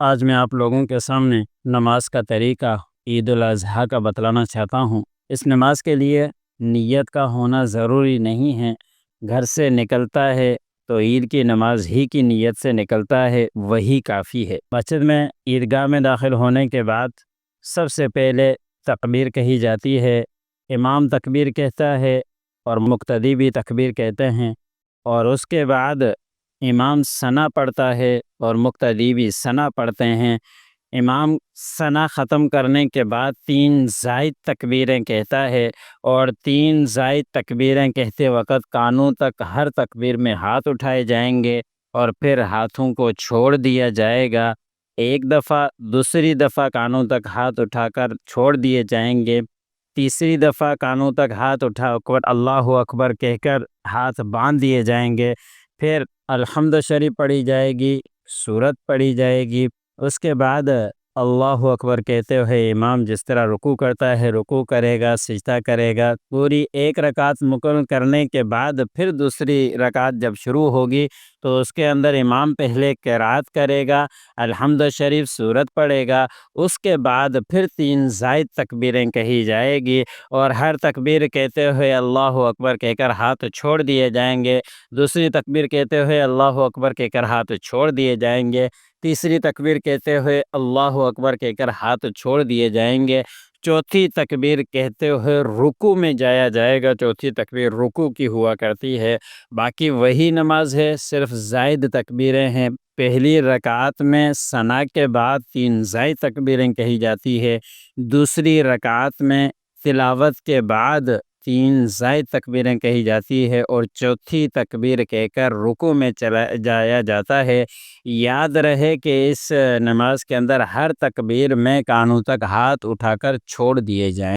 آج میں آپ لوگوں کے سامنے نماز کا طریقہ عید الاضحیٰ کا بتلانا چاہتا ہوں۔ اس نماز کے لیے نیت کا ہونا ضروری نہیں ہے۔ گھر سے نکلتا ہے تو عید کی نماز ہی کی نیت سے نکلتا ہے، وہی کافی ہے۔ مسجد میں عیدگاہ میں داخل ہونے کے بعد سب سے پہلے تکبیر کہی جاتی ہے۔ امام تکبیر کہتا ہے اور مقتدی بھی تکبیر کہتے ہیں، اور اس کے بعد امام ثنا پڑھتا ہے اور مقتدی بھی ثنا پڑھتے ہیں۔ امام ثنا ختم کرنے کے بعد 3 زائد تکبیریں کہتا ہے، اور 3 زائد تکبیریں کہتے وقت کانوں تک ہر تکبیر میں ہاتھ اٹھائے جائیں گے اور پھر ہاتھوں کو چھوڑ دیا جائے گا۔ ایک دفعہ، دوسری دفعہ کانوں تک ہاتھ اٹھا کر چھوڑ دیے جائیں گے، تیسری دفعہ کانوں تک ہاتھ اٹھا کر اللہ اکبر کہہ کر ہاتھ باندھ دیے جائیں گے۔ پھر الحمد شریف پڑھی جائے گی، سورت پڑھی جائے گی۔ اس کے بعد اللہ اکبر کہتے ہوئے امام جس طرح رکوع کرتا ہے رکوع کرے گا، سجدہ کرے گا۔ پوری ایک رکعت مکمل کرنے کے بعد پھر دوسری رکعت جب شروع ہوگی تو اس کے اندر امام پہلے قرات کرے گا، الحمد شریف سورت پڑھے گا۔ اس کے بعد پھر 3 زائد تکبیریں کہی جائے گی، اور ہر تکبیر کہتے ہوئے اللہ اکبر کہہ کر ہاتھ چھوڑ دیے جائیں گے۔ دوسری تکبیر کہتے ہوئے اللہ اکبر کہہ کر ہاتھ چھوڑ دیے جائیں گے۔ تیسری تکبیر کہتے ہوئے اللہ اکبر کہہ کر ہاتھ چھوڑ دیے جائیں گے۔ چوتھی تکبیر کہتے ہوئے رکوع میں جایا جائے گا۔ چوتھی تکبیر رکوع کی ہوا کرتی ہے۔ باقی وہی نماز ہے، صرف زائد تکبیریں ہیں۔ پہلی رکعت میں ثنا کے بعد 3 زائد تکبیریں کہی جاتی ہے۔ دوسری رکعت میں تلاوت کے بعد 3 زائد تکبیریں کہی جاتی ہے، اور چوتھی تکبیر کہہ کر رکوع میں چلا جایا جاتا ہے۔ یاد رہے کہ اس نماز کے اندر ہر تکبیر میں کانوں تک ہاتھ اٹھا کر چھوڑ دیے جائیں۔